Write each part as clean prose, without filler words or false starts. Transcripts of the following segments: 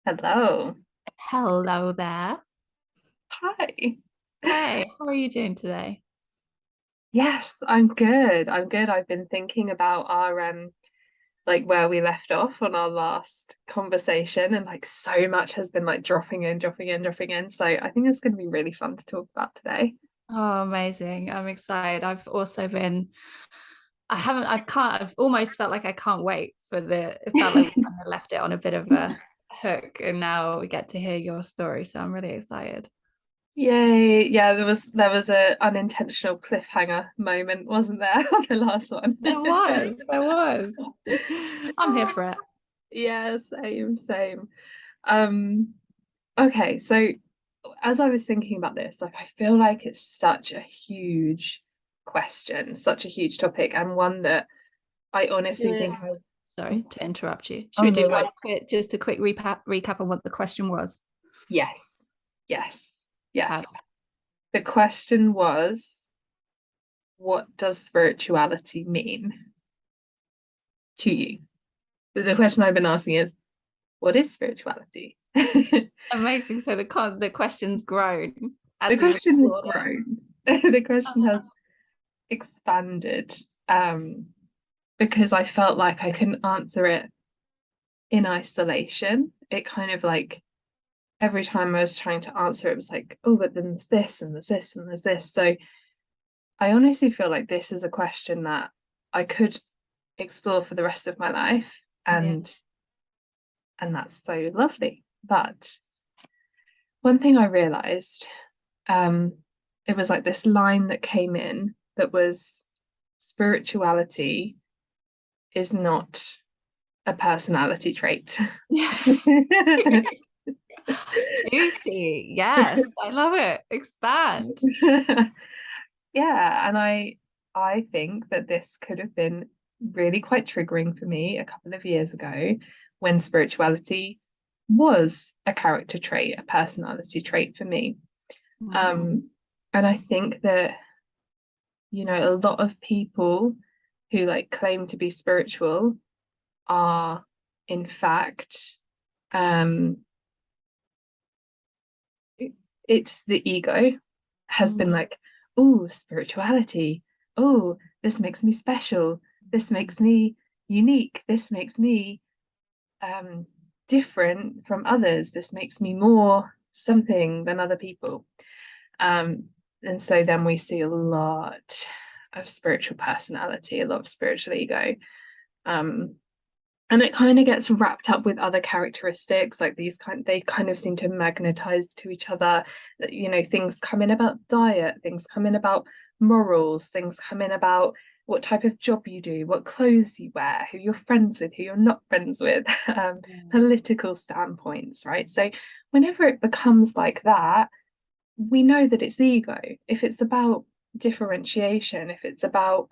Hello. Hello there. Hi. Hey, how are you doing today? Yes, I'm good. I'm good. I've been thinking about our like where we left off on our last conversation, and like so much has been like dropping in, dropping in, dropping in. So I think it's going to be really fun to talk about today. Oh, amazing. I'm excited. I've also been, I've almost felt like I can't wait it felt like we kind of left it on a bit of a hook and now we get to hear your story. So I'm really excited. Yay. Yeah, there was a unintentional cliffhanger moment, wasn't there, on the last one? There was. I'm here for it. Yeah, same, same. Um, okay, so as I was thinking about this, like I feel like it's such a huge question, such a huge topic, and one that I honestly Yeah. think Sorry to interrupt you. Should oh we no, do like just a quick recap on what the question was? yes, yes, yes. Perfect. The question was, what does spirituality mean to you? The question I've been asking is, what is spirituality? The Amazing. So the question's grown as we've question has explored it. grown. The question has expanded. Um, because I felt like I couldn't answer it in isolation. It kind of like every time I was trying to answer it was like, oh, but then there's this and there's this and there's this. So I honestly feel like this is a question that I could explore for the rest of my life Yeah. and that's so lovely. But one thing I realized, um, it was like this line that came in that was spirituality is not a personality trait. Juicy. Yes, I love it. Expand. Yeah, and I think that this could have been really quite triggering for me a couple of years ago when spirituality was a character trait, a personality trait for me. Mm. Um, and I think that, a lot of people who like claim to be spiritual are in fact um it's the ego has been Mm. like, oh, spirituality. Oh, this makes me special. This makes me unique. This makes me um, different from others. This makes me more something than other people. Um, and so then we see a lot of spiritual personality, a lot of spiritual ego. Um, and it kind of gets wrapped up with other characteristics like they kind of seem to magnetize to each other. Things come in about diet, things come in about morals, things come in about what type of job you do, what clothes you wear, who you're friends with, who you're not friends with, Mm. political standpoints, right? So whenever it becomes like that, we know that it's ego. If it's about differentiation, if it's about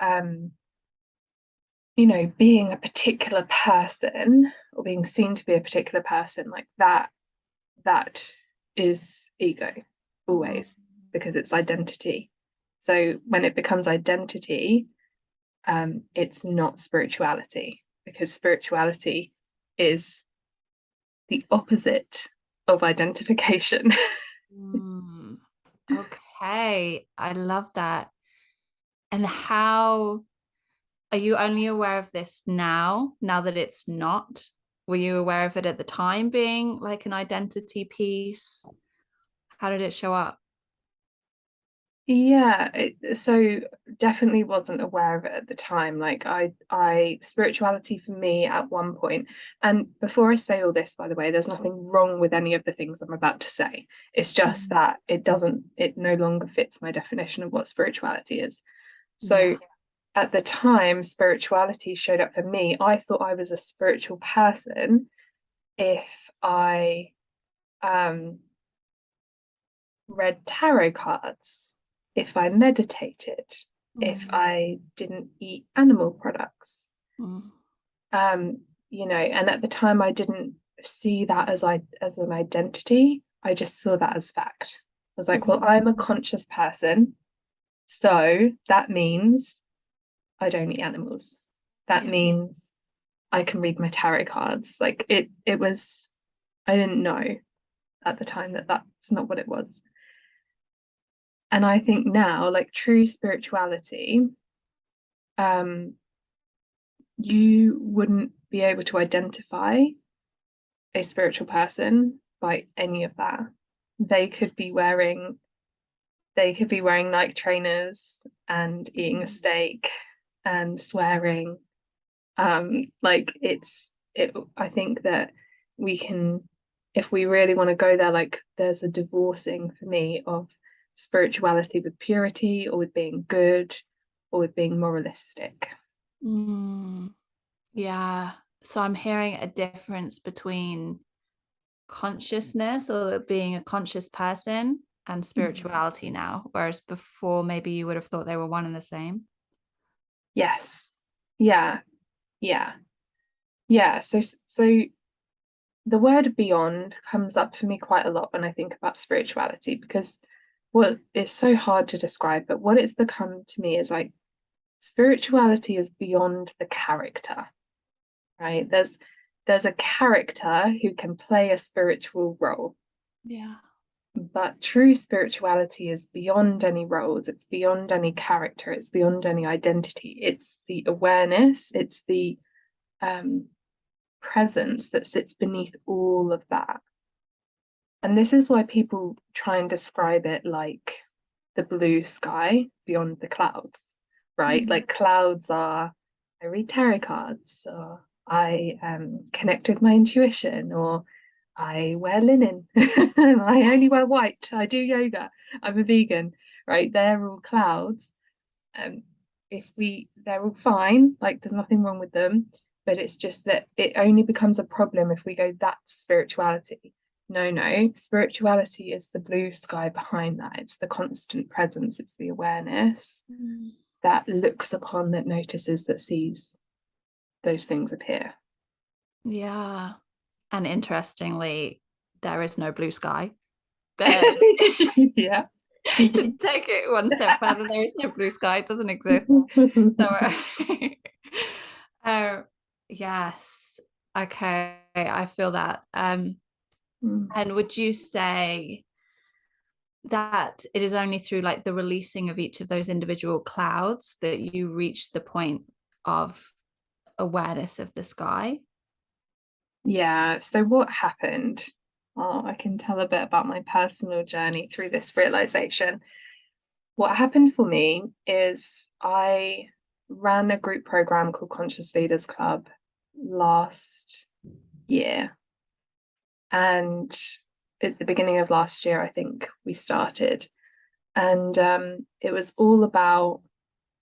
being a particular person or being seen to be a particular person, like that is ego Mm. always, because it's identity. So when it becomes identity, it's not spirituality, because spirituality is the opposite of identification. Mm. Okay, I love that. And how are you only aware of this now that it's not? Were you aware of it at the time being like an identity piece? How did it show up? Yeah, so definitely wasn't aware of it at the time. Like I spirituality for me at one point, and before I say all this, by the way, there's nothing wrong with any of the things I'm about to say. It's just Mhm. that it no longer fits my definition of what spirituality is. So Yes. at the time, spirituality showed up for me. I thought I was a spiritual person if I um read tarot cards, if I meditated, if Mm. I didn't eat animal products. Mm. And at the time I didn't see that as an identity. I just saw that as fact. I was like, well, Mhm. I'm a conscious person, so that means I don't eat animals. That Yeah. means I can read my tarot cards. Like it was I didn't know at the time that that's not what it was. And I think now, like true spirituality, you wouldn't be able to identify a spiritual person by any of that. They could be wearing Nike trainers and eating a steak and swearing. Like I think that we can, if we really want to go there, like there's a divorcing for me of spirituality with purity or with being good or with being moralistic. Yeah. So I'm hearing a difference between consciousness or being a conscious person and spirituality now, whereas before maybe you would have thought they were one and the same. Yes. Yeah. Yeah. Yeah. So the word beyond comes up for me quite a lot when I think about spirituality, because what is so hard to describe, but what it's become to me is like spirituality is beyond the character, right? There's a character who can play a spiritual role. Yeah. But true spirituality is beyond any roles, it's beyond any character, it's beyond any identity. It's the awareness, it's the presence that sits beneath all of that. And this is why people try and describe it like the blue sky beyond the clouds, right? Like clouds are, I read tarot cards, or I connect with my intuition, or I wear linen. I only wear white. I do yoga. I'm a vegan, right? They're all clouds. They're all fine. Like there's nothing wrong with them, but it's just that it only becomes a problem if we go, that's spirituality. No, spirituality is the blue sky behind that. It's the constant presence. It's the awareness that looks upon, that notices, that sees those things appear. Yeah. And interestingly, there is no blue sky. But Yeah. to take it one step further, there is no blue sky. It doesn't exist. So, yes. Okay. I feel that. And would you say that it is only through like the releasing of each of those individual clouds that you reach the point of awareness of the sky? Yeah. So what happened? Oh, I can tell a bit about my personal journey through this realization. What happened for me is I ran a group program called Conscious Leaders Club last year. And at the beginning of last year, I think we started. And it was all about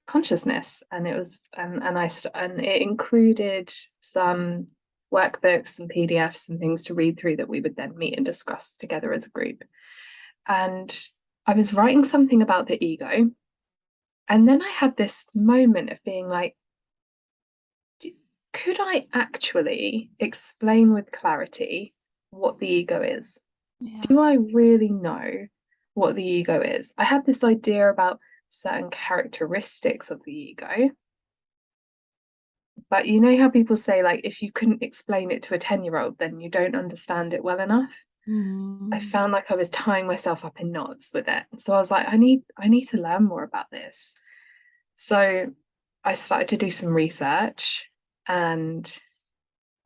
consciousness, and it was and it included some workbooks and PDFs and things to read through that we would then meet and discuss together as a group. And I was writing something about the ego, and then I had this moment of being like, could I actually explain with clarity what the ego is? Yeah. Do I really know what the ego is? I had this idea about certain characteristics of the ego. But you know how people say, like, if you couldn't explain it to a 10-year-old, then you don't understand it well enough. I found like I was tying myself up in knots with it. So I was like, I need to learn more about this. So I started to do some research, and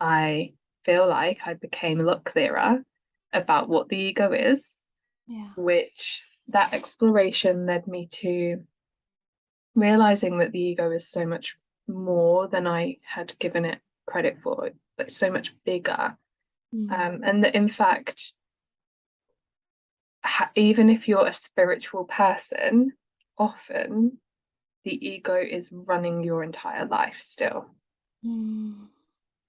I feel like I became a lot clearer about what the ego is, which that exploration led me to realizing that the ego is so much more than I had given it credit for. It's so much bigger. And that in fact, even if you're a spiritual person, often the ego is running your entire life still.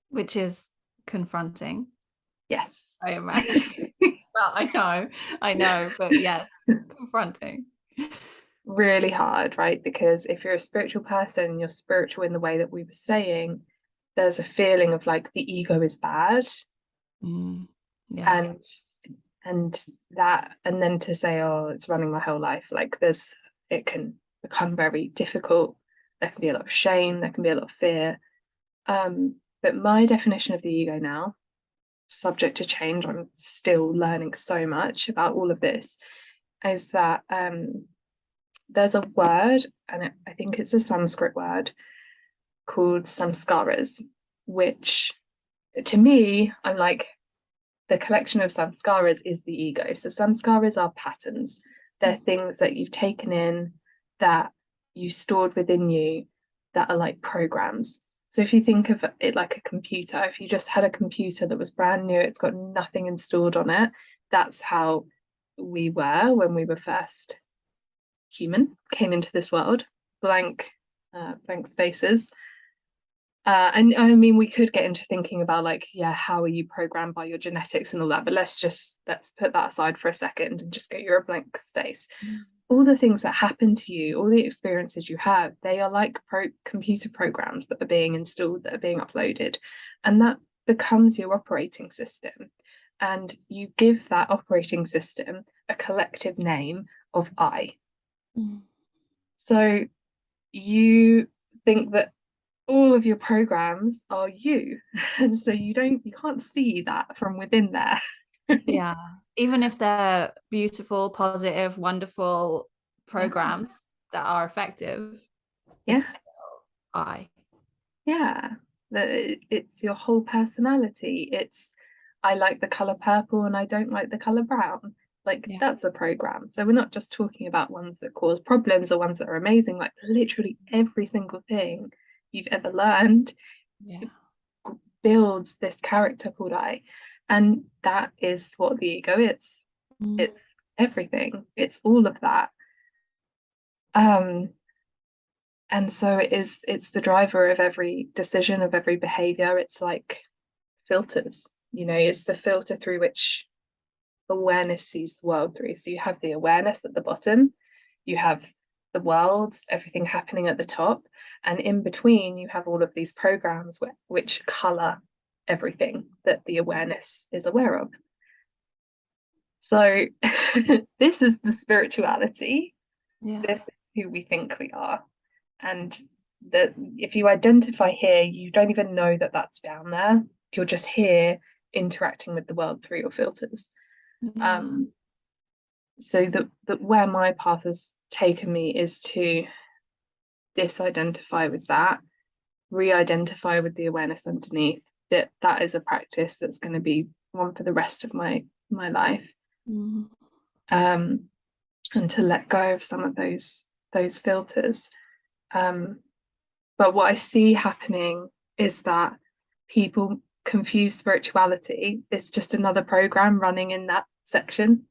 Which is confronting. Yes. I imagine. Well, I know, but yes, confronting. Really hard, right? Because if you're a spiritual person, you're spiritual in the way that we were saying, there's a feeling of like the ego is bad. Yeah. And then to say, oh, it's running my whole life, like it can become very difficult. There can be a lot of shame, there can be a lot of fear. But my definition of the ego now subject to change, I'm still learning so much about all of this, is that there's a word, and I think it's a Sanskrit word called samskaras, which to me, I'm like, the collection of samskaras is the ego. So samskaras are patterns. They're things that you've taken in, that you stored within you, that are like programs. So if you think of it like a computer, if you just had a computer that was brand new, it's got nothing installed on it, that's how we were when we were first human, came into this world, blank spaces. And I mean, we could get into thinking about like, yeah, how are you programmed by your genetics and all that, but let's put that aside for a second and just go, you're a blank space. All the things that happen to you, all the experiences you have, they are like computer programs that are being installed, that are being uploaded, and that becomes your operating system. And you give that operating system a collective name of I. So you think that all of your programs are you, and so you can't see that from within there. Yeah, even if they're beautiful, positive, wonderful programs that are effective, Yeah, it's still I. yeah, it's your whole personality. It's, I like the color purple and I don't like the color brown. Like, Yeah. that's a program. So we're not just talking about ones that cause problems or ones that are amazing. Like, literally every single thing you've ever learned Yeah. builds this character called I. And that is what the ego is. It's everything. It's all of that. And so it's the driver of every decision, of every behavior. It's like filters, it's the filter through which awareness sees the world through. So you have the awareness at the bottom, you have the world, everything happening at the top, and in between you have all of these programs which color everything that the awareness is aware of. So this is the spirituality. Yeah. This is who we think we are. And that if you identify here, you don't even know that that's down there. You're just here interacting with the world through your filters. Yeah. So that where my path has taken me is to disidentify with that, re-identify with the awareness underneath, that is a practice that's going to be one for the rest of my life. And to let go of some of those filters. But what I see happening is that people confuse spirituality. It's just another program running in that section.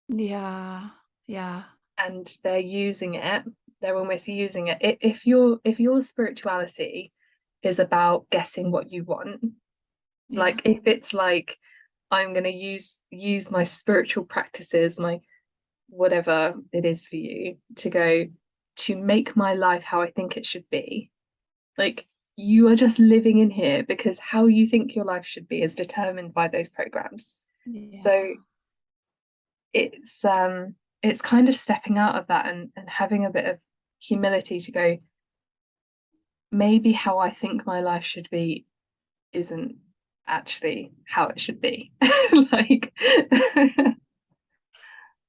Yeah. Yeah. And they're using it. They're almost using it. If your spirituality is about getting what you want, Yeah. like if it's like, I'm going to use my spiritual practices, my whatever it is for you, to go to make my life how I think it should be. Like, you are just living in here because how you think your life should be is determined by those programs. Yeah. So it's kind of stepping out of that and having a bit of humility to go, maybe how I think my life should be isn't actually how it should be. Like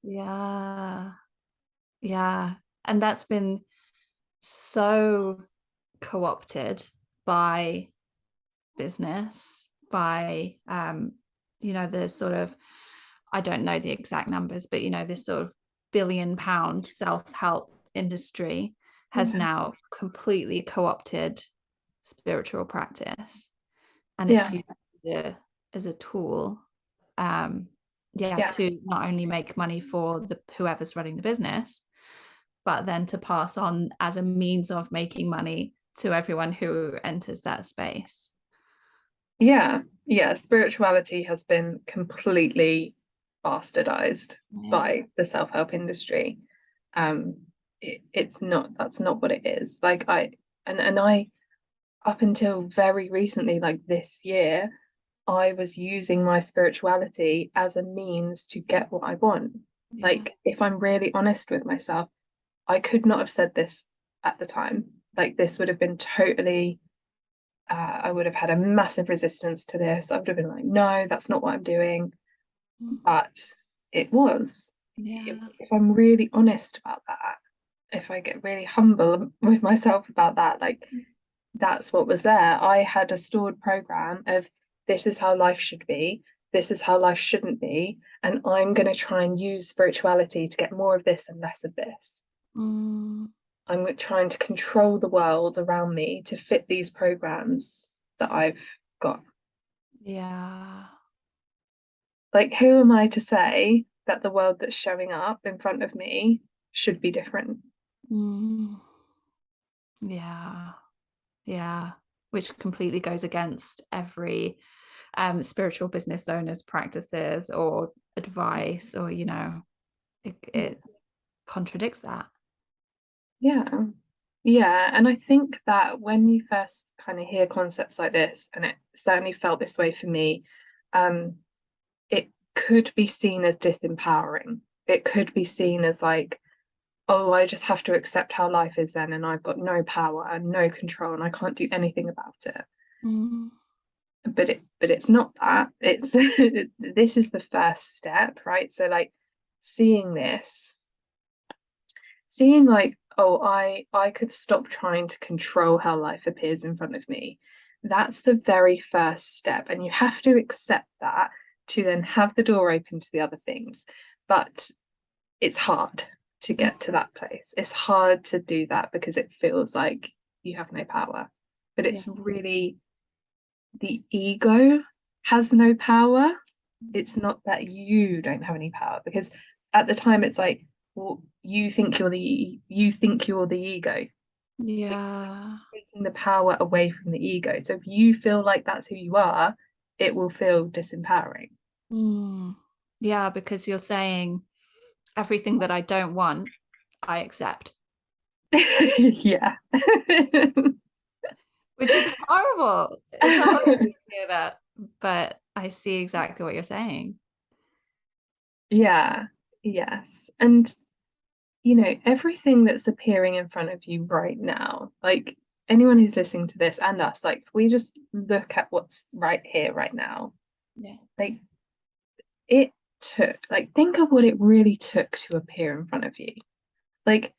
Yeah. Yeah. And that's been so co-opted by business, by the sort of, I don't know the exact numbers, but this sort of £1 billion self-help industry has now completely co-opted spiritual practice, and it's yeah, used as a tool, yeah, to not only make money for the whoever's running the business, but then to pass on as a means of making money to everyone who enters that space. yeah. Spirituality has been completely bastardized by the self-help industry. It's not, that's not what it is. Like I up until very recently, like this year, I was using my spirituality as a means to get what I want. Like, if I'm really honest with myself, I could not have said this at the time. Like, this would have been totally I would have had a massive resistance to this. I would have been like, no, that's not what I'm doing. But it was. Yeah. If I'm really honest about that, if I get really humble with myself about that, like that's what was there. I had a stored program of this is how life should be, this is how life shouldn't be, and I'm going to try and use spirituality to get more of this and less of this. Mm. I'm trying to control the world around me to fit these programs that I've got. Yeah. Like, who am I to say that the world that's showing up in front of me should be different? Mm. Yeah. Yeah. Which completely goes against every spiritual business owner's practices or advice, or it contradicts that. Yeah. Yeah. And I think that when you first kind of hear concepts like this, and it certainly felt this way for me, um, it could be seen as disempowering. It could be seen as like, oh, I just have to accept how life is then, and I've got no power and no control, and I can't do anything about it. Mm. But it's not that. It's this is the first step, right? So like seeing this, seeing like, oh, I could stop trying to control how life appears in front of me. That's the very first step, and you have to accept that to then have the door open to the other things. But it's hard to get to that place. It's hard to do that because it feels like you have no power. But Yeah. it's really the ego has no power. It's not that you don't have any power, because at the time it's like, well, you think you're the ego, Yeah. taking the power away from the ego. So if you feel like that's who you are, it will feel disempowering. Mm. Yeah, because you're saying everything that I don't want, I accept, Yeah. which is horrible. It's horrible to hear that, but I see exactly what you're saying. Yeah. Yes. And you know, everything that's appearing in front of you right now, like anyone who's listening to this and us, like if we just look at what's right here, right now, Yeah. like it took, like, think of what it really took to appear in front of you. Like,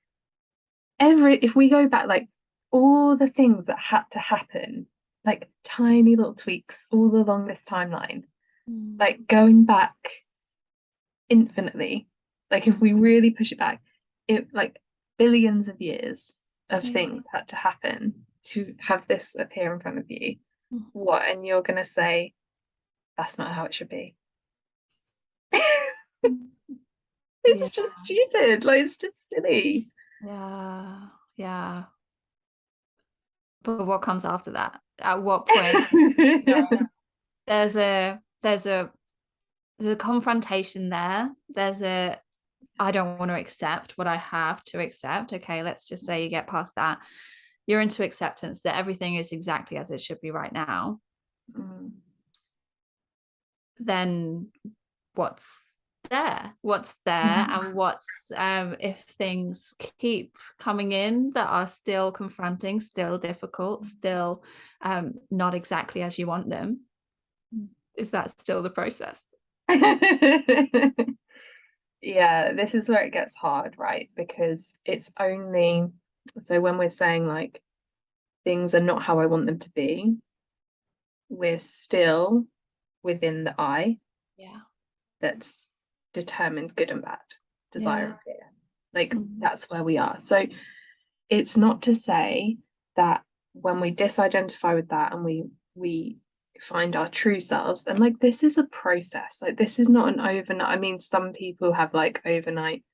if we go back, like, all the things that had to happen, like tiny little tweaks all along this timeline, Mm. like going back infinitely, like if we really push it back, it like billions of years of Yeah. things had to happen to have this appear in front of you. Mm. What? And you're gonna say that's not how it should be. Yeah. It's just stupid. Like it's just silly. Yeah. Yeah. But what comes after that? At what point? You know, there's a confrontation there. I don't want to accept what I have to accept. Okay, let's just say you get past that. You're into acceptance that everything is exactly as it should be right now. Mm. Then what's there and what's if things keep coming in that are still confronting, still difficult, still not exactly as you want them, is that still the process? Yeah, this is where it gets hard, right? Because it's only so when we're saying like things are not how I want them to be, we're still within the I Yeah. that's determined good and bad, desire Yeah. and fear. Like Mm. that's where we are. So it's not to say that when we disidentify with that and we find our true selves, and like this is a process. Like this is not an overnight. I mean, some people have like overnight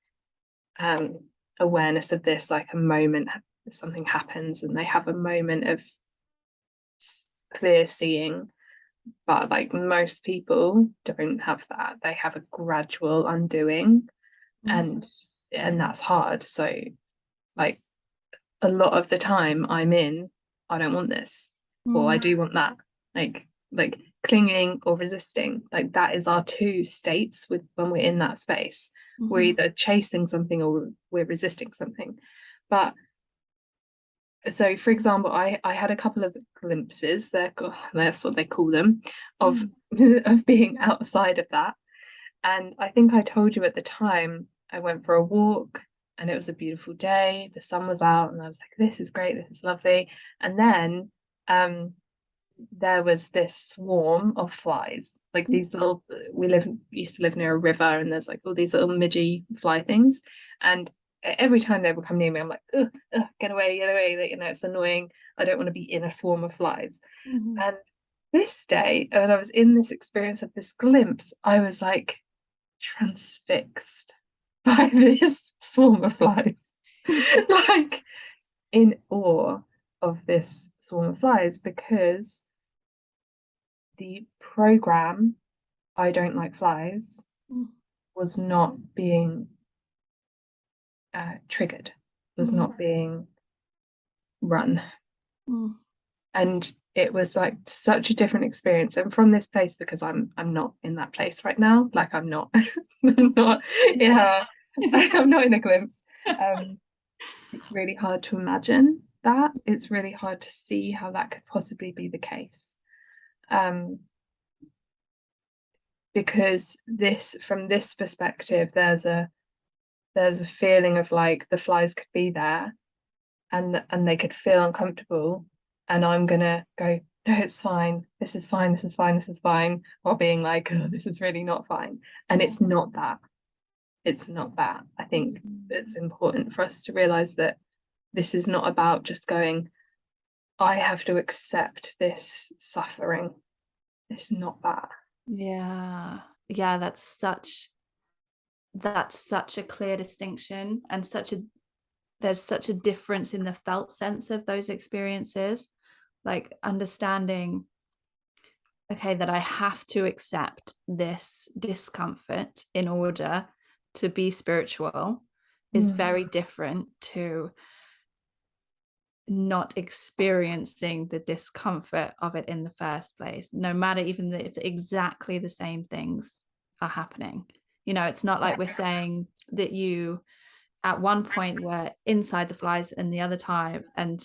um awareness of this, like a moment something happens and they have a moment of clear seeing, but like most people don't have that. They have a gradual undoing, Mm. and that's hard. So like a lot of the time I'm in, I don't want this, or I Mm. do want that. Like clinging or resisting. Like that is our two states with when we're in that space. We're Mhm. either chasing something or we're resisting something. But So for example, I had a couple of glimpses, that's what they call them, of Mm. of being outside of that. And I think I told you at the time, I went for a walk and it was a beautiful day. The sun was out and I was like, this is great, this is lovely. And then um there was this swarm of flies, like these little, used to live near a river, and there's like all these little midgy fly things. And every time they would come near me, I'm like, ugh, ugh, get away, get away. Like, it's annoying. I don't want to be in a swarm of flies. Mhm. And this day, when I was in this experience of this glimpse, I was like transfixed by this swarm of flies. Like in awe of this swarm of flies, because the program I don't like flies Mm. was not being triggered, was Mm. not being run. Mm. And it was like such a different experience. And from this place, because I'm not in that place right now, like I'm not I'm not in Yeah. a I'm not in a glimpse. Um, it's really hard to imagine that. It's really hard to see how that could possibly be the case. Um, because this from this perspective, there's a feeling of like the flies could be there and they could feel uncomfortable, and I'm gonna go, no, it's fine, this is fine, this is fine, this is fine, while being like, oh, this is really not fine. And Yeah. it's not that. I think Mm. it's important for us to realize that this is not about just going, I have to accept this suffering. It's not that. Yeah. Yeah, that's such a clear distinction, and there's such a difference in the felt sense of those experiences. Like understanding, okay, that I have to accept this discomfort in order to be spiritual is Mm. very different to not experiencing the discomfort of it in the first place, no matter even if exactly the same things are happening. It's not like Yeah. we're saying that you at one point were inside the flies and the other time, and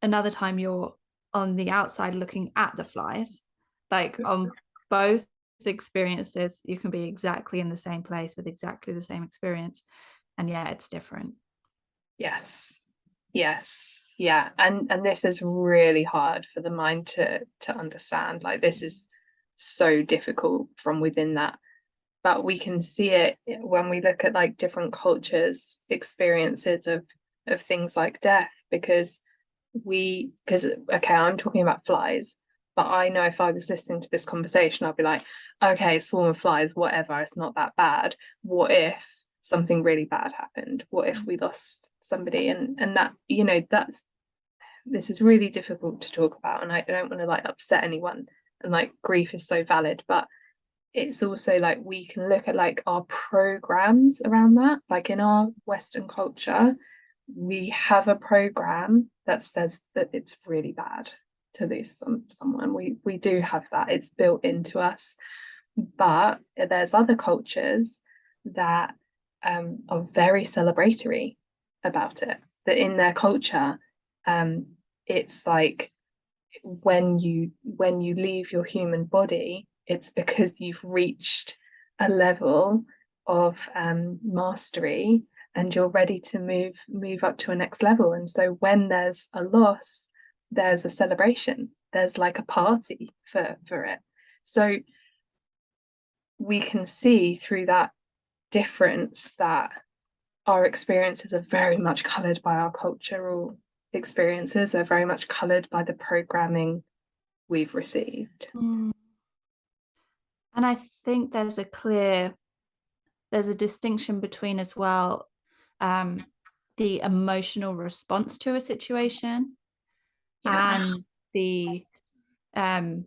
another time you're on the outside looking at the flies. Like on both experiences, you can be exactly in the same place with exactly the same experience. And yeah, it's different. Yes. Yes. Yeah. And this is really hard for the mind to understand. Like this is so difficult from within that. But we can see it when we look at like different cultures' experiences of things like death, because okay, I'm talking about flies, but I know if I was listening to this conversation, I'd be like, okay, swarm of flies, whatever, it's not that bad. What if something really bad happened? What if we lost somebody? And that, that's this is really difficult to talk about, and I don't want to like upset anyone. And like grief is so valid, but it's also like we can look at like our programs around that. Like in our Western culture, we have a program that says that it's really bad to lose someone. We do have that. It's built into us. But there's other cultures that are very celebratory about it. That in their culture, um, it's like when you leave your human body, it's because you've reached a level of mastery and you're ready to move up to a next level. And so when there's a loss, there's a celebration. There's like a party for it. So we can see through that difference that our experiences are very much coloured by our cultural experiences. They're very much coloured by the programming we've received. Mm. And I think there's a distinction between as well, um, the emotional response to a situation Yeah. and the um,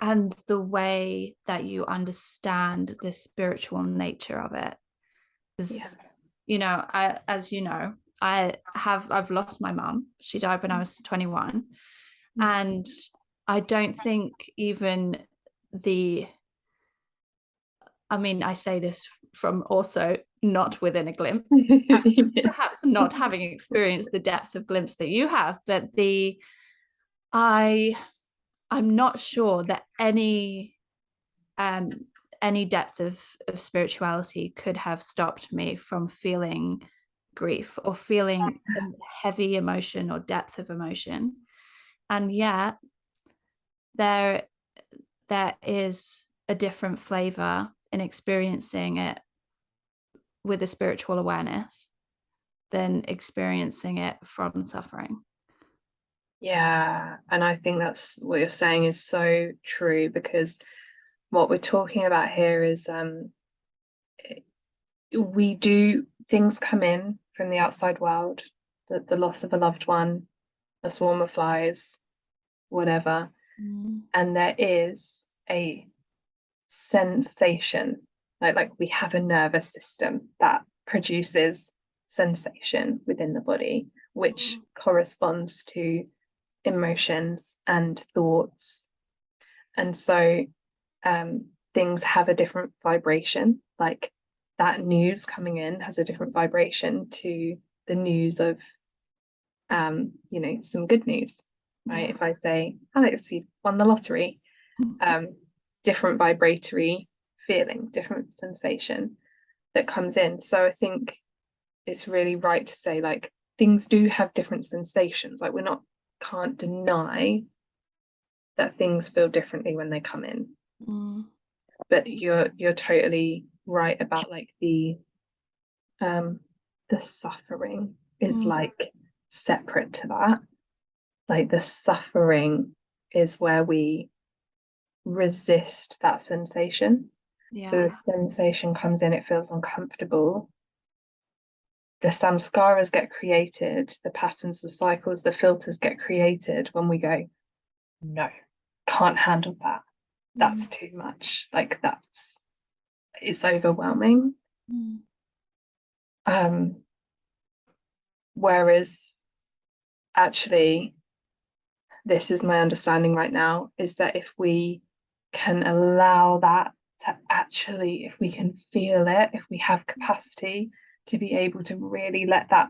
and the way that you understand the spiritual nature of it. Yeah. Because, as you know, I've lost my mum. She died when I was 21. And I don't think I mean, I say this from also not within a glimpse, and perhaps not having experienced the depth of glimpse that you have, but I'm not sure that any depth of spirituality could have stopped me from feeling grief or feeling heavy emotion or depth of emotion. And yet there is a different flavor in experiencing it with a spiritual awareness than experiencing it from suffering. Yeah, and I think that's what you're saying is so true, because what we're talking about here is we do things come in from the outside world, the loss of a loved one, a swarm of flies, whatever, and there is a sensation, like we have a nervous system that produces sensation within the body, which corresponds to emotions and thoughts. And so things have a different vibration, like that news coming in has a different vibration to the news of some good news, right? If I say, Alex, you won the lottery, different vibratory feeling, different sensation that comes in. So I think it's really right to say, like, things do have different sensations. Like, can't deny that things feel differently when they come in. But you're totally right about, like, the suffering is like separate to that. Like, the suffering is where we resist that sensation. So the sensation comes in, it feels uncomfortable. The samskaras get created, the patterns, the cycles, the filters get created when we go, no, can't handle that. That's too much. Like, it's overwhelming. Whereas actually, this is my understanding right now, is that if we can allow that to actually, if we can feel it, if we have capacity to be able to really let that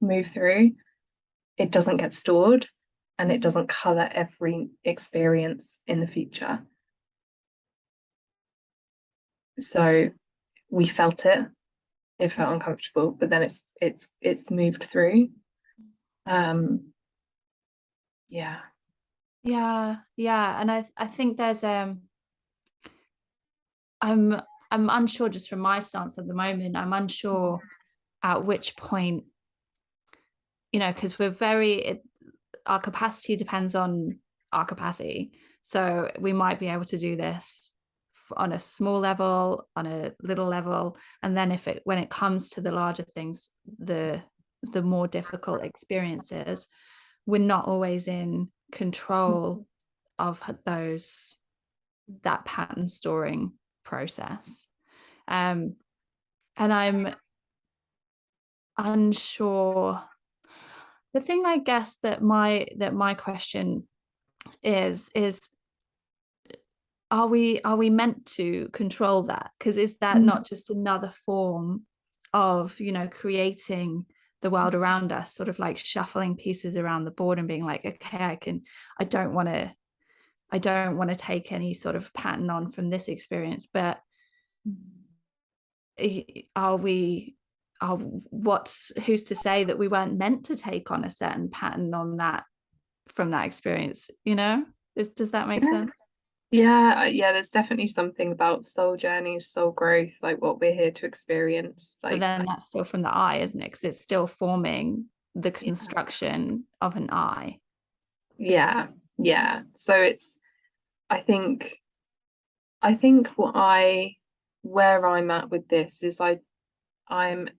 move through, it doesn't get stored and it doesn't color every experience in the future. So we felt it felt uncomfortable, but then it's moved through. Yeah. And I think there's I'm unsure, just from my stance at the moment, I'm unsure at which point, because our capacity depends on our capacity. So we might be able to do this on a small level, on a little level, and then when it comes to the larger things, the more difficult experiences, we're not always in control of that pattern storing process. And I'm unsure. The thing, I guess, that my question is are we meant to control that? Because is that not just another form of, creating the world around us, sort of like shuffling pieces around the board and being like, okay, I don't want to take any sort of pattern on from this experience, but who's to say that we weren't meant to take on a certain pattern on that from that experience? Does that make sense? Yeah, there's definitely something about soul journeys, soul growth, like what we're here to experience. But then that's still from the I, isn't it? Because it's still forming the construction of an I. Yeah. So I think where I'm at with this is I'm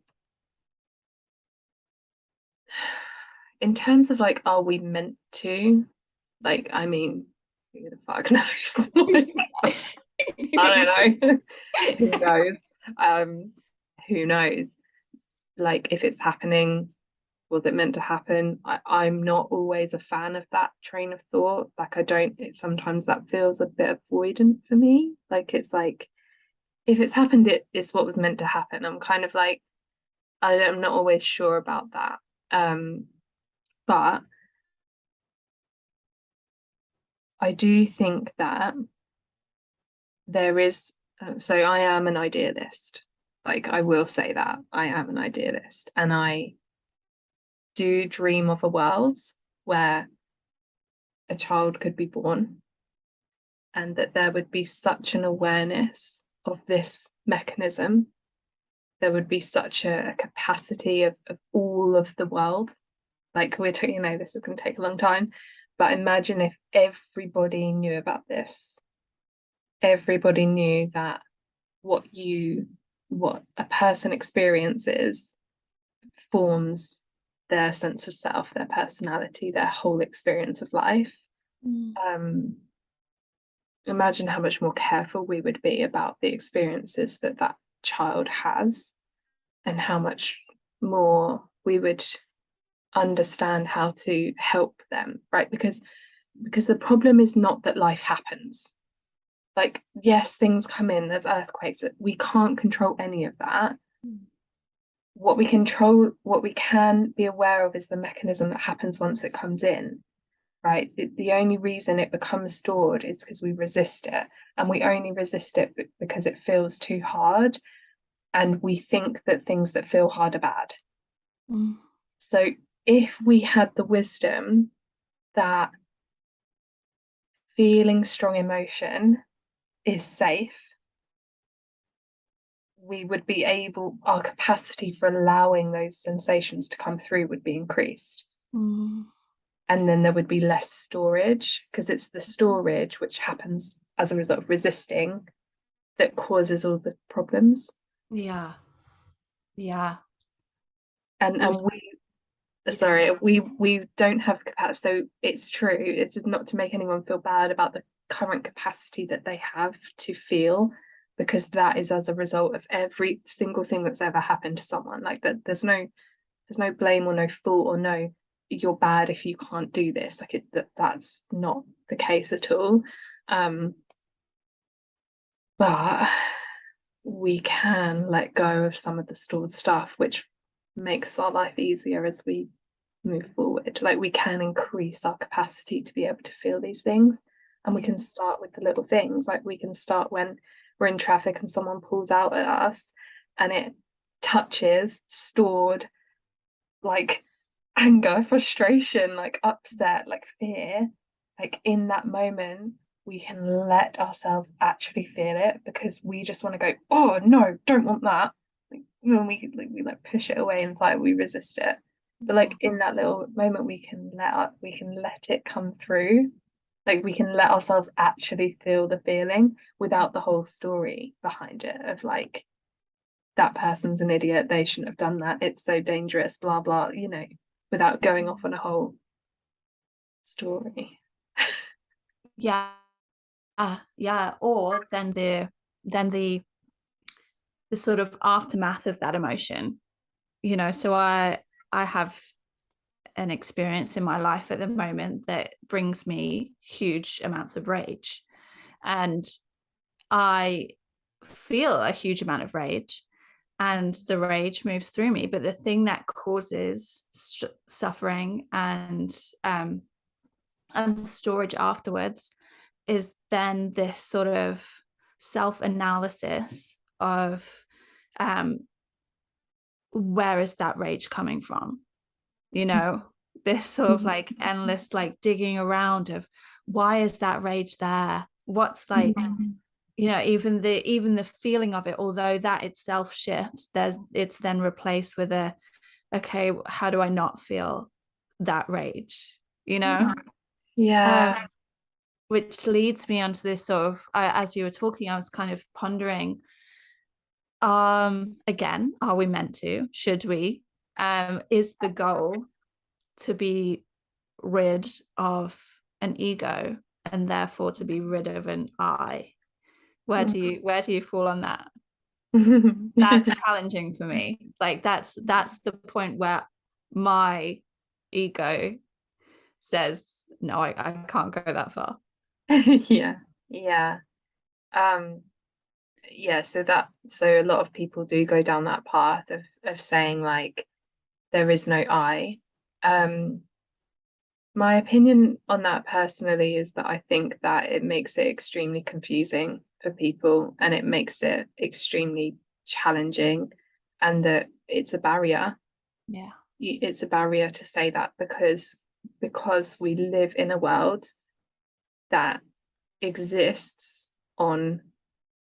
in terms of, like, are we meant to? Like, I mean, who the fuck knows? I don't know. Who knows? Who knows? Like, if it's happening, was it meant to happen? I'm not always a fan of that train of thought. Like, sometimes that feels a bit avoidant for me. Like, it's like, if it's happened, it's what was meant to happen. I'm kind of like, I'm not always sure about that. But I do think that there is, so I am an idealist. Like, I will say that I am an idealist, and I do dream of a world where a child could be born and that there would be such an awareness of this mechanism. There would be such a capacity of all of the world. Like, we're talking, this is going to take a long time, but imagine if everybody knew about this. Everybody knew that what a person experiences forms their sense of self, their personality, their whole experience of life. Imagine how much more careful we would be about the experiences that that child has, and how much more we would understand how to help them, right? Because the problem is not that life happens. Like, yes, things come in, there's earthquakes, we can't control any of that. What we control, what we can be aware of, is the mechanism that happens once it comes in, right? The only reason it becomes stored is because we resist it, and we only resist it because it feels too hard, and we think that things that feel hard are bad. So if we had the wisdom that feeling strong emotion is safe, we would be able, our capacity for allowing those sensations to come through would be increased. And then there would be less storage, because it's the storage which happens as a result of resisting that causes all the problems. Yeah. And we don't have capacity. So it's true, it's just not to make anyone feel bad about the current capacity that they have to feel, because that is as a result of every single thing that's ever happened to someone. Like, that there's no blame or no fault or no you're bad if you can't do this. Like, that's not the case at all. But we can let go of some of the stored stuff, which makes our life easier as we move forward. Like, we can increase our capacity to be able to feel these things, and we can start with the little things. Like, we can start when we're in traffic and someone pulls out at us, and it touches stored, like, anger, frustration, like upset, like fear. Like, in that moment we can let ourselves actually feel it, because we just want to go, oh no, don't want that. Like, we like push it away inside, we resist it. But like, in that little moment we can let it come through. Like, we can let ourselves actually feel the feeling without the whole story behind it of like, that person's an idiot, they shouldn't have done that, it's so dangerous, blah blah, without going off on a whole story. Yeah. Or then the sort of aftermath of that emotion. So I have an experience in my life at the moment that brings me huge amounts of rage, and I feel a huge amount of rage, and the rage moves through me. But the thing that causes suffering and storage afterwards is then this sort of self-analysis of where is that rage coming from? This sort of like endless like digging around of why is that rage there? What's like, even the feeling of it, although that itself shifts, it's then replaced with okay, how do I not feel that rage? Yeah. Which leads me onto this sort of, as you were talking, I was kind of pondering, again, are we meant to? Should we? Is the goal to be rid of an ego and therefore to be rid of an I? Where do you fall on that? That's challenging for me. Like, that's the point where my ego says, no, I can't go that far. Yeah. Yeah. yeah, so a lot of people do go down that path of saying like there is no I. Um, my opinion on that personally is that I think that it makes it extremely confusing for people and it makes it extremely challenging, and that it's a barrier. Yeah. It's a barrier to say that because we live in a world that exists on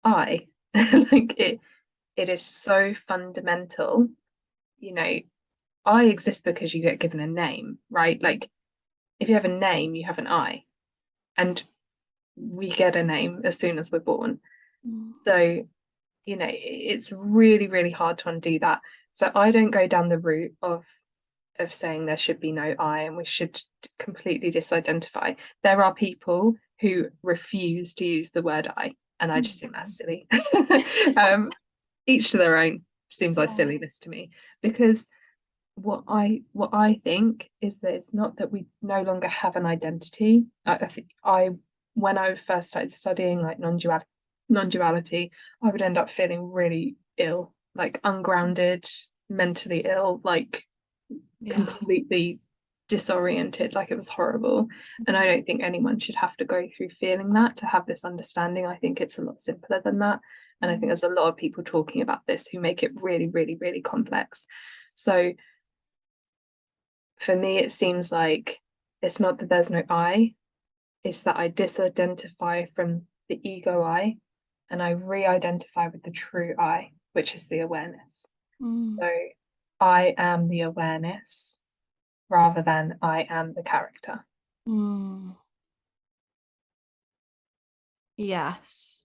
I. Like it is so fundamental. You know, I exist because you get given a name, right? Like if you have a name, you have an I, and we get a name as soon as we're born. Mm. So, you know, it's really, really hard to undo that. So I don't go down the route of saying there should be no I and we should completely disidentify. There are people who refuse to use the word I, and I just think that's silly. Each to their own. Seems like Yeah. silliness to me, because what I think is that it's not that we no longer have an identity. I think I when I first started studying like non-duality, I would end up feeling really ill, like ungrounded, mentally ill, like Yeah. completely disoriented, like it was horrible. And I don't think anyone should have to go through feeling that to have this understanding. I think it's a lot simpler than that. And I think there's a lot of people talking about this who make it really, really, really complex. So for me, it seems like it's not that there's no I, it's that I disidentify from the ego I and I re-identify with the true I, which is the awareness. Mm. So I am the awareness rather than I am the character. Mm. Yes.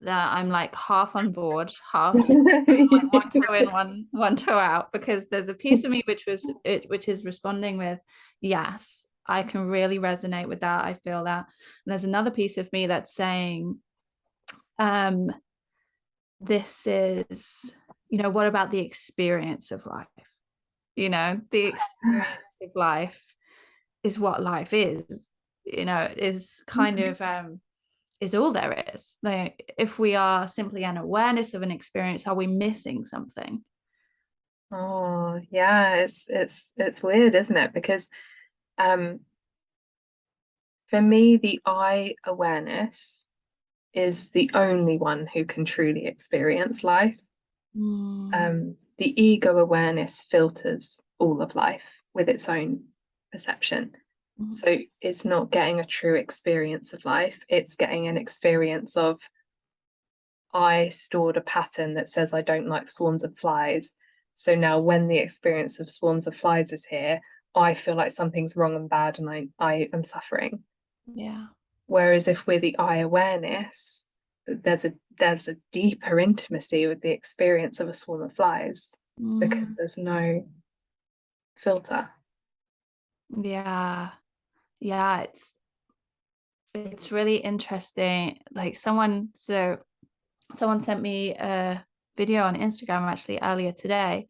That I'm like half on board, half like one toe in, one toe out, because there's a piece of me which is responding with, yes, I can really resonate with that. I feel that. And there's another piece of me that's saying, um, this is, what about the experience of life? The experience of life is what life is, is kind of is all there is. Like, if we are simply an awareness of an experience, are we missing something? Oh, yeah, it's weird, isn't it? Because um for me, the I awareness is the only one who can truly experience life. Mm. The ego awareness filters all of life with its own perception. Mm. So it's not getting a true experience of life, it's getting an experience of I stored a pattern that says I don't like swarms of flies. So now when the experience of swarms of flies is here, I feel like something's wrong and bad and I am suffering. Yeah. Whereas if we're the I awareness, there's a deeper intimacy with the experience of a swarm of flies because Mm. there's no filter. Yeah. Yeah, it's really interesting. Like someone sent me a video on Instagram actually earlier today.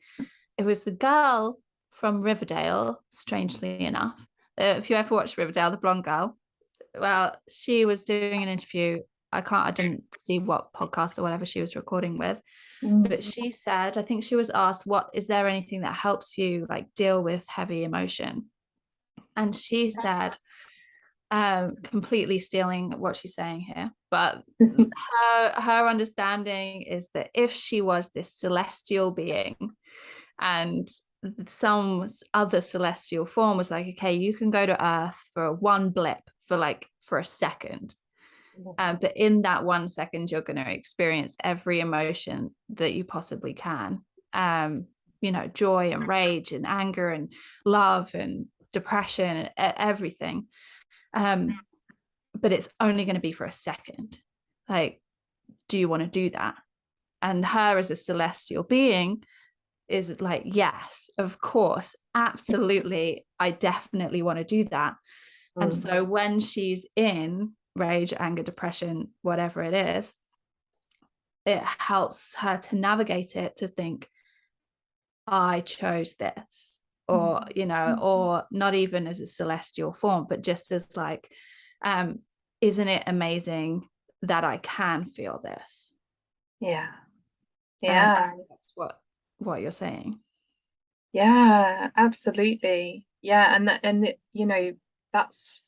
It was a girl from Riverdale, strangely enough. If you ever watched Riverdale, the blonde girl, well, she was doing an interview. I didn't see what podcast or whatever she was recording with, but Mm. she said, I think she was asked, what is there anything that helps you like deal with heavy emotion? And she said, completely stealing what she's saying here, but her understanding is that if she was this celestial being and some other celestial form was like, okay, you can go to Earth for one blip for a second, but in that 1 second you're going to experience every emotion that you possibly can, joy and rage and anger and love and depression, everything, but it's only going to be for a second. Like, do you want to do that? And her as a celestial being is like, yes, of course, absolutely, I definitely want to do that. And Mm. so when she's in rage, anger, depression, whatever it is, it helps her to navigate it, to think, I chose this, or not even as a celestial form, but just as like, isn't it amazing that I can feel this. Yeah. And Yeah. that's what you're saying. Yeah, absolutely. Yeah, you know, that's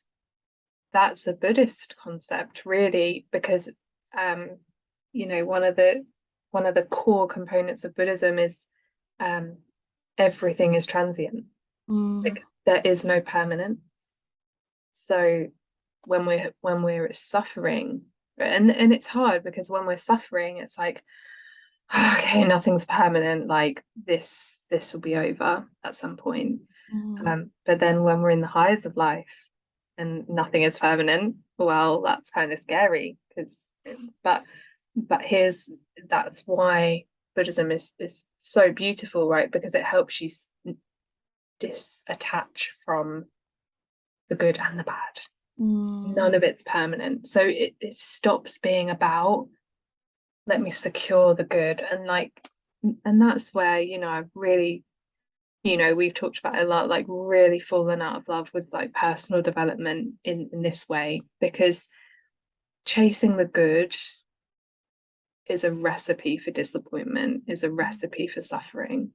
that's a Buddhist concept, really, because um, you know, one of the core components of Buddhism is um everything is transient. Mm, Like there is no permanence. So when we're suffering, and it's hard because when we're suffering, it's like, okay, nothing's permanent, like this will be over at some point. mm, But then when we're in the highs of life and nothing is permanent, well, that's kind of scary because but here's that's why Buddhism is so beautiful, right? Because it helps you disattach from the good and the bad. mm, None of it's permanent. So it stops being about let me secure the good and that's where, you know, I've really, you know, we've talked about it a lot, like really fallen out of love with like personal development in this way, because chasing the good is a recipe for disappointment, is a recipe for suffering.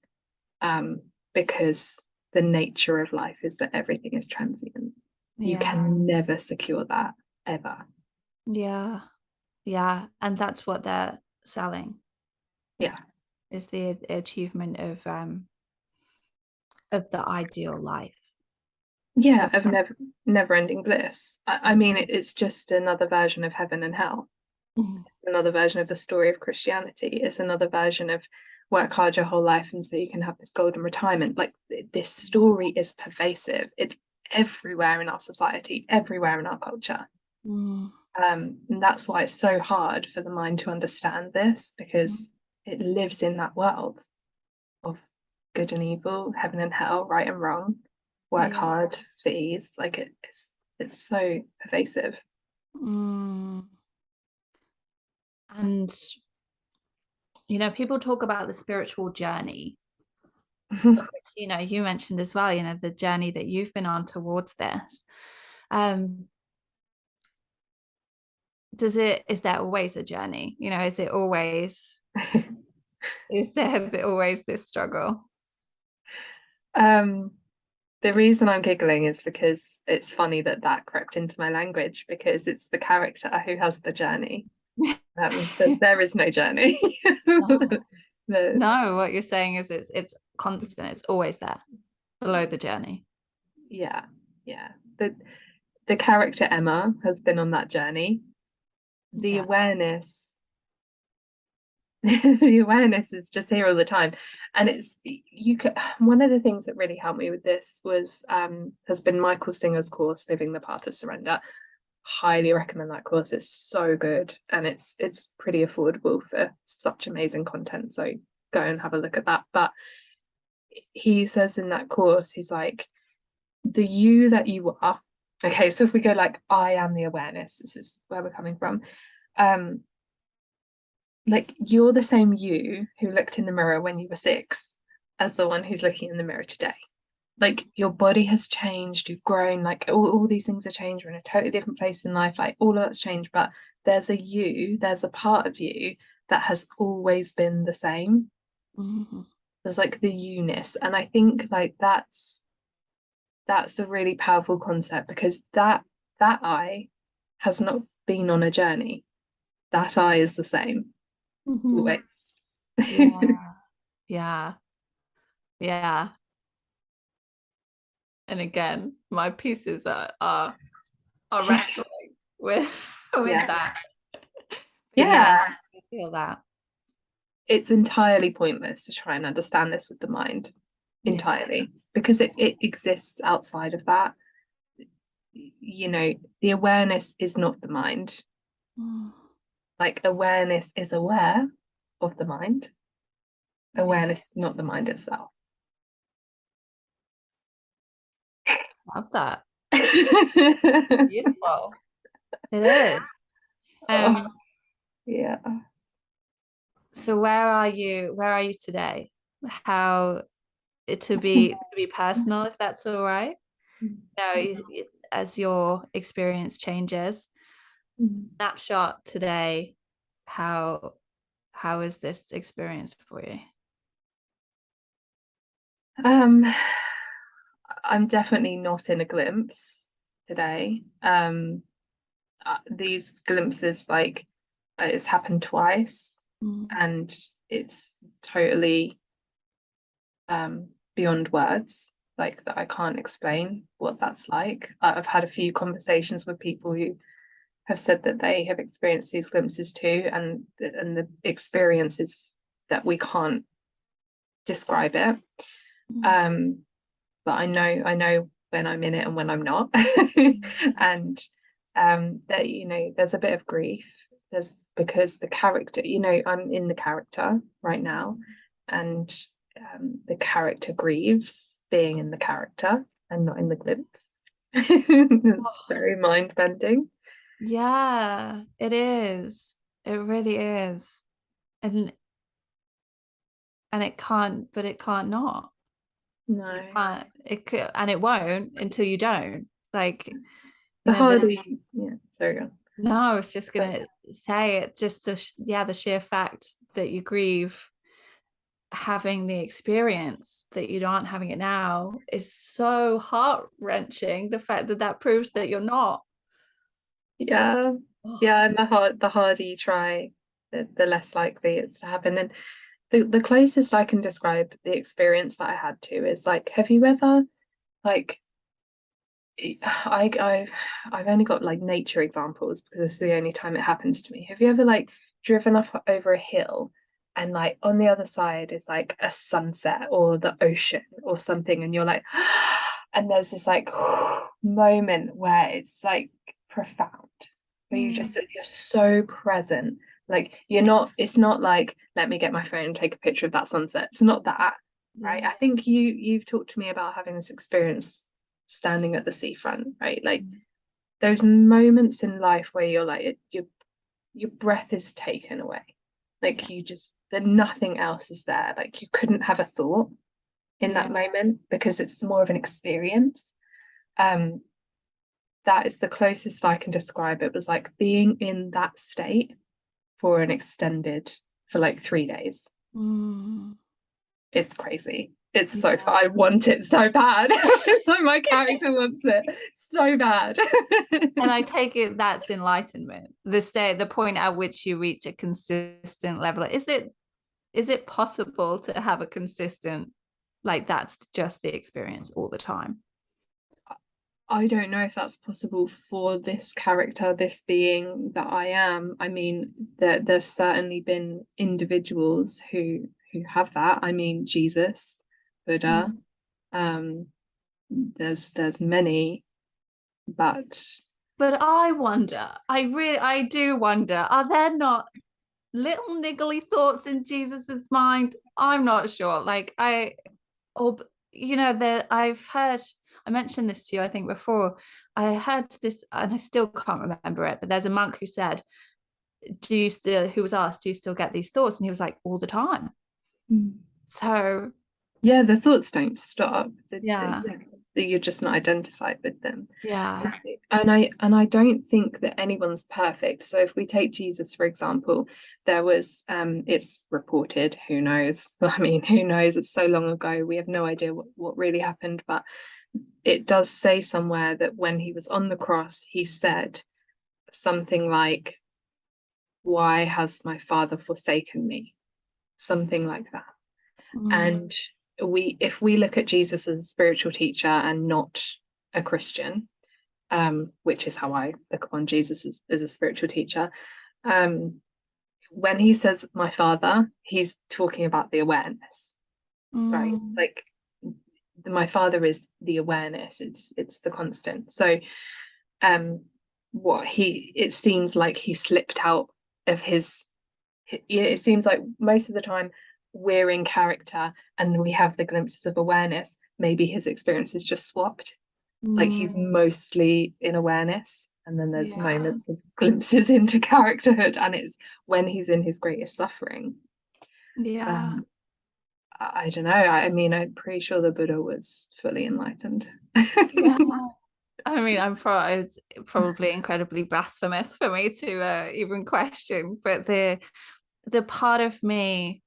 Because the nature of life is that everything is transient. You yeah, can never secure that ever. yeah, yeah. And that's what they're selling, Yeah. is the achievement of the ideal life. Yeah, Of, of never ending bliss. I mean, it's just another version of heaven and hell, mm, another version of the story of Christianity. It's another version of work hard your whole life and so you can have this golden retirement. Like this story is pervasive. It's everywhere in our society, everywhere in our culture. mm, And that's why it's so hard for the mind to understand this mm, because it lives in that world of good and evil, heaven and hell, right and wrong, work yeah. hard for ease. Like it's so pervasive. Mm. And people talk about the spiritual journey, of which, you mentioned as well, the journey that you've been on towards this. Um, is there always a journey? Is there always this struggle? um, the reason I'm giggling is because it's funny that that crept into my language because it's the character who has the journey. There is no journey. No. the No, what you're saying is it's constant, it's always there below the journey. yeah, yeah. The character Emma has been on that journey. The Yeah. awareness, the awareness is just here all the time. And it's you could one of the things that really helped me with this was has been Michael Singer's course, Living the Path of Surrender. Highly recommend that course. It's so good and it's pretty affordable for such amazing content. So go and have a look at that. But he says in that course, he's like, the you that you are. Okay, so if we go like I am the awareness, this is where we're coming from. Um, like you're the same you who looked in the mirror when you were 6 as the one who's looking in the mirror today. Like your body has changed, you've grown, like all these things are changed. We're in a totally different place in life, like all of that's changed, but there's a part of you that has always been the same. Mm-hmm. There's like the you-ness. And I think like that's a really powerful concept because that I has not been on a journey. That I is the same Mm-hmm. always. Yeah. Yeah. Yeah. And again, my pieces are Yeah. wrestling with with Yeah. that. But yes, Yeah. I feel that. It's entirely pointless to try and understand this with the mind Yeah. entirely because it exists outside of that. You know, the awareness is not the mind. Mm, Like awareness is aware of the mind. yeah. Awareness is not the mind itself. Love that. Beautiful. It is. Oh, Um, yeah. so where are you today? How to be personal, if that's all right. As your experience changes, Snapshot today, how is this experience for you? Um, I'm definitely not in a glimpse today. These glimpses, like, it's happened twice, Mm. and it's totally beyond words, like that I can't explain what that's like. I've had a few conversations with people who have said that they have experienced these glimpses too, and the experience is that we can't describe it. Mm. Um, but I know when I'm in it and when I'm not. And that, there's a bit of grief. There's because the character, I'm in the character right now, and the character grieves being in the character and not in the glimpse. It's Oh, very mind bending. yeah, it is. It really is. And it can't, but it can't not. It No, can't, it could, and it won't until you don't. Like, the harder there's you, yeah, sorry, go on. no, I was just But gonna say it, just the sheer fact that you grieve having the experience that you aren't having it now is so heart-wrenching. The fact that proves that you're not. yeah, Oh, yeah, and the harder you try, the less likely it's to happen. And the closest I can describe the experience that I had to is like, have you ever, like, I've only got like nature examples because it's the only time it happens to me. Have you ever like driven up over a hill, and like on the other side is like a sunset or the ocean or something, and you're like, and there's this like moment where it's like profound, where mm, you're so present. Like it's not like, let me get my phone and take a picture of that sunset. It's not that, right? yeah. I think you've talked to me about having this experience standing at the seafront, right? Like Mm, those moments in life where you're like, your breath is taken away. yeah. Like you just, that nothing else is there. Like you couldn't have a thought in that Yeah. moment because it's more of an experience. Um, that is the closest I can describe it. It was like being in that state for for like 3 days. Mm, It's crazy. It's so yeah. far. I want it so bad. Like my character wants it so bad. And I take it that's enlightenment. The point at which you reach a consistent level. Is it possible to have a consistent, like that's just the experience all the time? I don't know if that's possible for this character, this being that I am. I mean, there's certainly been individuals who have that. I mean, Jesus, Buddha. Mm. Um, there's many, but But I do wonder, are there not little niggly thoughts in Jesus's mind? I'm not sure. Like or there I've heard, I mentioned this to you I think before. I heard this and I still can't remember it, but there's a monk who said, who was asked, do you still get these thoughts? And he was like, all the time. So yeah, the thoughts don't stop. yeah, You're just not identified with them. yeah. And I don't think that anyone's perfect. So if we take Jesus, for example, there was it's reported, who knows? I mean, who knows? It's so long ago, we have no idea what really happened, but it does say somewhere that when he was on the cross, he said something like, "Why has my father forsaken me?" Something like that. Mm, And if we look at Jesus as a spiritual teacher and not a Christian, which is how I look upon Jesus as a spiritual teacher. When he says my father, he's talking about the awareness, right? mm, Like my father is the awareness, it's the constant. So um it seems like he slipped out of it seems like most of the time we're in character and we have the glimpses of awareness. Maybe his experience is just swapped, like he's mm, mostly in awareness, and then there's yeah, moments of glimpses into characterhood, and it's when he's in his greatest suffering. yeah. um I don't know, I mean, I'm pretty sure the Buddha was fully enlightened. Yeah. I mean, it's probably incredibly blasphemous for me to even question, but the part of me,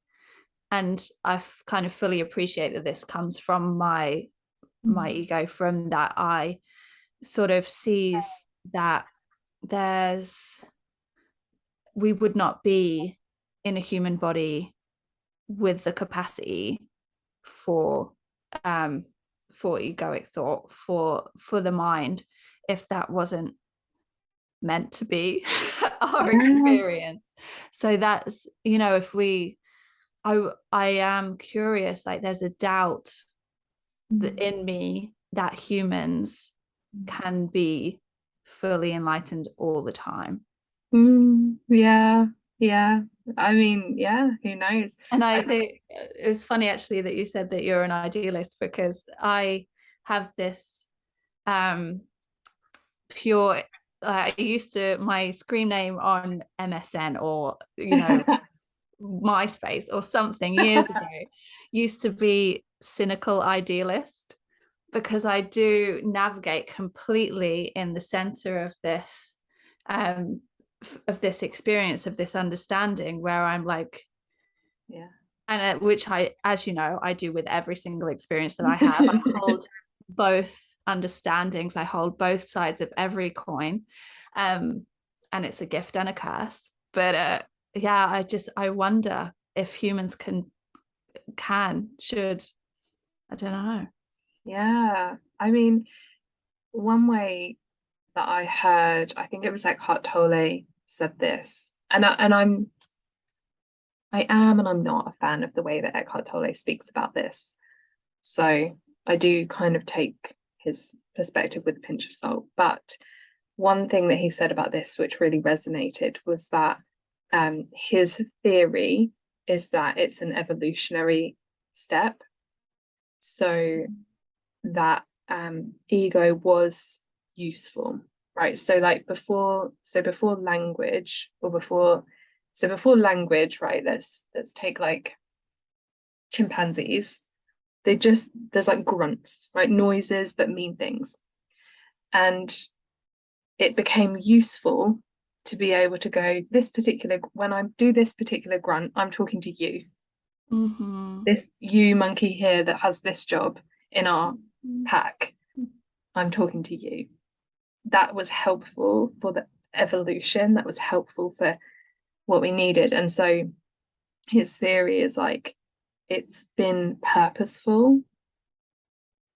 and I've kind of fully appreciate that this comes from my ego, from that I sort of sees that there's we would not be in a human body with the capacity for um for egoic thought, for the mind, if that wasn't meant to be our Yeah. experience. So that's, you know, if we I am curious, like there's a doubt that in me that humans can be fully enlightened all the time. Yeah, yeah. I mean, yeah, who knows? And I I, think it was funny actually that you said that you're an idealist, because I have this um pure I used to, my screen name on MSN, or you know, MySpace or something years ago, used to be cynical idealist, because I do navigate completely in the center um of this experience, of this understanding, where I'm like, yeah. and which I, as you know, I do with every single experience that I have. I hold both understandings, I hold both sides of every coin, um and it's a gift and a curse. But yeah, I wonder if humans should, I don't know. Yeah. I mean, one way that I heard, I think it was like Eckhart Tolle said this, and I am and I'm not a fan of the way that Eckhart Tolle speaks about this. So I do kind of take his perspective with a pinch of salt. But one thing that he said about this, which really resonated, was that his theory is that it's an evolutionary step. So that ego was useful, right? So like before language, before language, right? Let's take like chimpanzees. There's like grunts, right? Noises that mean things. And it became useful to be able to go, this particular, when I do this particular grunt, I'm talking to you. Mm-hmm. This you monkey here that has this job in our pack, I'm talking to you. That was helpful for the evolution, that was helpful for what we needed. And so his theory is like, it's been purposeful,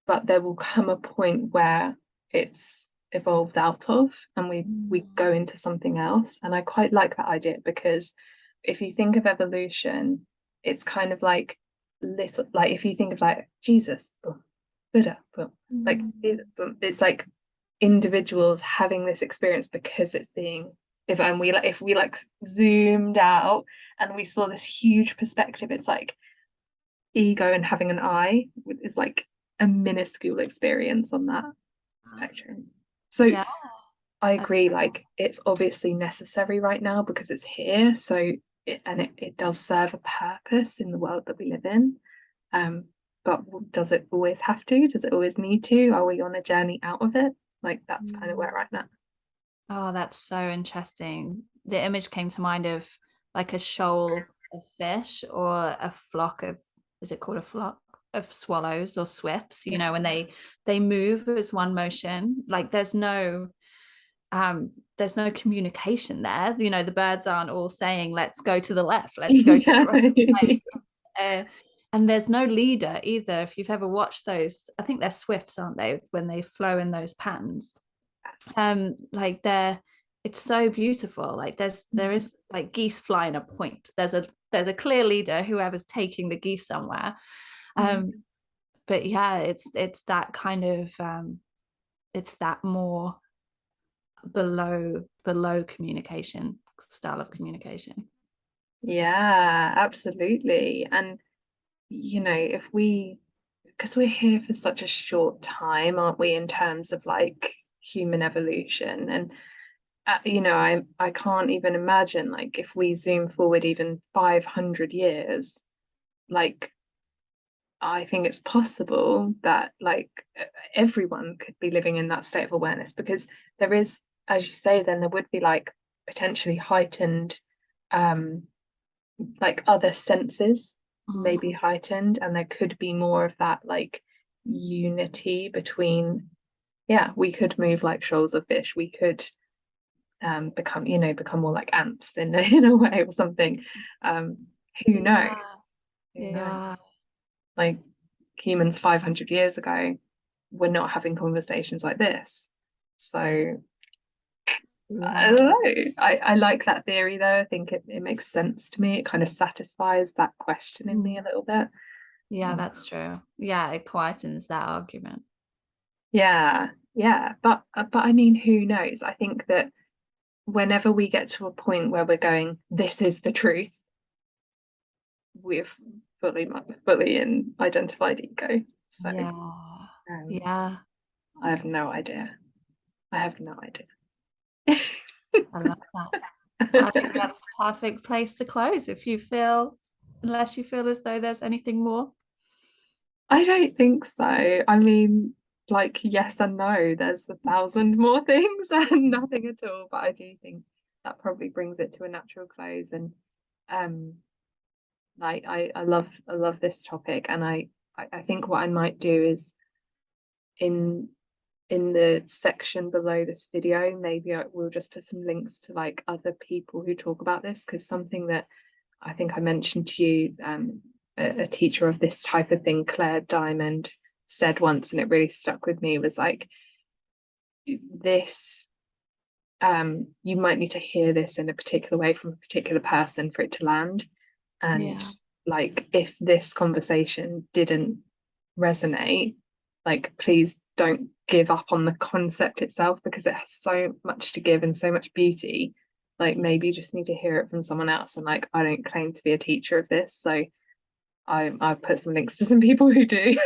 but there will come a point where it's evolved out of, and we go into something else. And I quite like that idea, because if you think of evolution, it's kind of like little, like if you think of like Jesus, boom, Buddha, boom, like it's like individuals having this experience because it's being, if we like zoomed out and we saw this huge perspective, it's like ego and having an eye is like a minuscule experience on that spectrum. So Yeah. I agree, like it's obviously necessary right now because it's here. So it does serve a purpose in the world that we live in. Um, but does it always have to? Does it always need to? Are we on a journey out of it? Like that's kind of where I'm at. Oh, that's so interesting. The image came to mind of like a shoal of fish, or a flock of, is it called a flock of swallows or swifts, you know, when they move as one motion. Like there's no communication there. You know, the birds aren't all saying, let's go to the left, let's go to the right. Like, and there's no leader either. If you've ever watched those, I think they're swifts, aren't they, when they flow in those patterns. Like it's so beautiful. Like there is like geese flying a point. There's a clear leader, whoever's taking the geese somewhere. But yeah, it's that kind of it's that more below communication style of communication. Yeah, absolutely. And if we, because we're here for such a short time, aren't we, in terms of like human evolution? And I can't even imagine, like if we zoom forward even 500 years, like I think it's possible that like everyone could be living in that state of awareness, because there is, as you say, then there would be like potentially heightened um like other senses maybe heightened, and there could be more of that like unity between, yeah, we could move like shoals of fish, we could become, become more like ants in in a way or something. um who knows, Yeah, who knows? yeah, Like humans 500 years ago were not having conversations like this. So I yeah, don't know. I like that theory though. I think it makes sense to me. It kind of satisfies that question in me a little bit. yeah, that's true. Yeah, it quietens that argument. Yeah, yeah. But I mean, who knows? I think that whenever we get to a point where we're going, this is the truth, we're fully in identified ego. So Yeah, um, yeah, I have no idea. I have no idea. I love that. I think that's a perfect place to close if you feel, unless you feel as though there's anything more. I don't think so. I mean, like, yes and no. There's 1,000 more things and nothing at all. But I do think that probably brings it to a natural close. And um, like I love this topic, and I think what I might do is in in the section below this video, maybe I will just put some links to like other people who talk about this, because something that I think I mentioned to you, a teacher of this type of thing, Clare Dimond, said once, and it really stuck with me, was like, this, you might need to hear this in a particular way from a particular person for it to land. And Yeah. like, if this conversation didn't resonate, like, please don't give up on the concept itself, because it has so much to give and so much beauty. Like, maybe you just need to hear it from someone else. And like, I don't claim to be a teacher of this, so I've put some links to some people who do,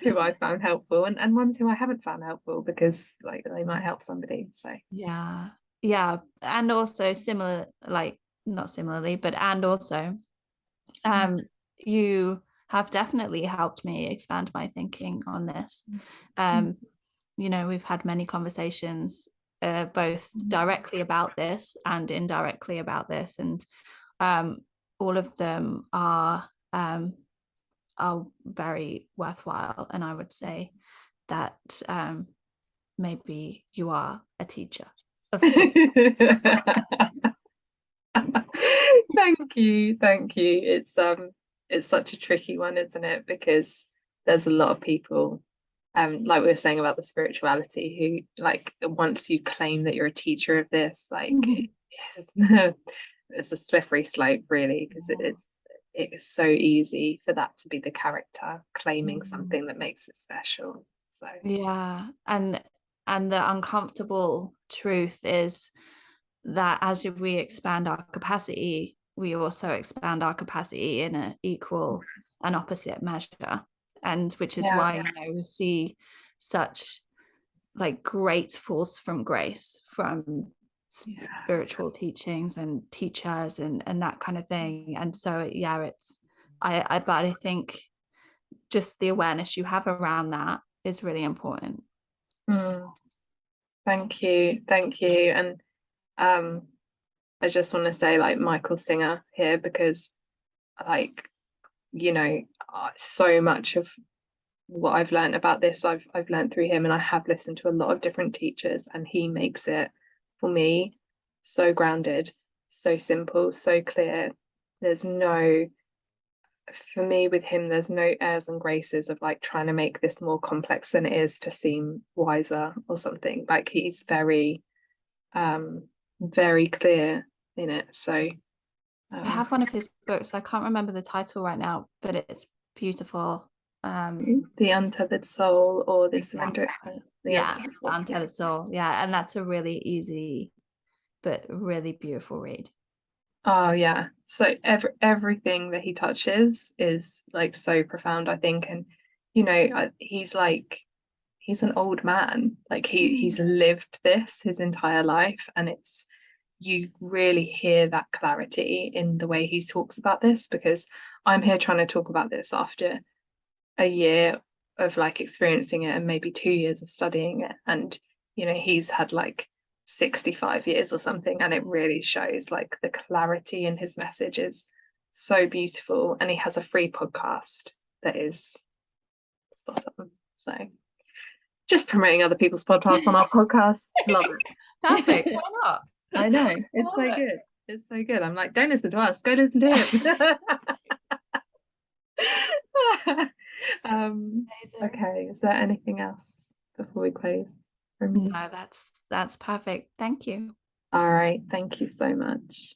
who I found helpful, and ones who I haven't found helpful, because like they might help somebody. So Yeah. Yeah. And also similar, like not similarly, but and also um you have definitely helped me expand my thinking on this. Um, we've had many conversations both directly about this and indirectly about this, and um all of them are very worthwhile. And I would say that maybe you are a teacher of sorts. thank you. It's such a tricky one, isn't it? Because there's a lot of people, like we were saying about the spirituality, who like, once you claim that you're a teacher of this, like it's a slippery slope really, because it's so easy for that to be the character, claiming something that makes it special. So Yeah, and the uncomfortable truth is that as we expand our capacity, we also expand our capacity in an equal and opposite measure. And which is yeah, why, we see such like great force from grace from yeah. spiritual teachings and teachers and that kind of thing. And so yeah, it's but I think just the awareness you have around that is really important. Mm, thank you. And um I just want to say, like, Michael Singer here, because like, so much of what I've learned about this, I've learned through him, and I have listened to a lot of different teachers, and he makes it for me so grounded, so simple, so clear. There's no, for me with him, there's no airs and graces of like trying to make this more complex than it is to seem wiser or something. Like, he's very clear in it. So I have one of his books. I can't remember the title right now, but it's beautiful. The Untethered Soul, or the Surrender. Exactly. The Yeah, Untethered the Soul. Yeah. Untethered Soul. Yeah, and that's a really easy but really beautiful read. Oh yeah. So everything that he touches is like so profound, I think. And he's like, he's an old man. Like, he's lived this his entire life, and you really hear that clarity in the way he talks about this, because I'm here trying to talk about this after a year of like experiencing it and maybe 2 years of studying it, and he's had like 65 years or something, and it really shows like the clarity in his message is so beautiful. And he has a free podcast that is spot on. So just promoting other people's podcasts on our podcast. Love it. Perfect. Why not? I know. It's so good. It's so good. I'm like, don't listen to us, go listen to him. Okay, is there anything else before we close from you? No, that's perfect. Thank you. All right, thank you so much.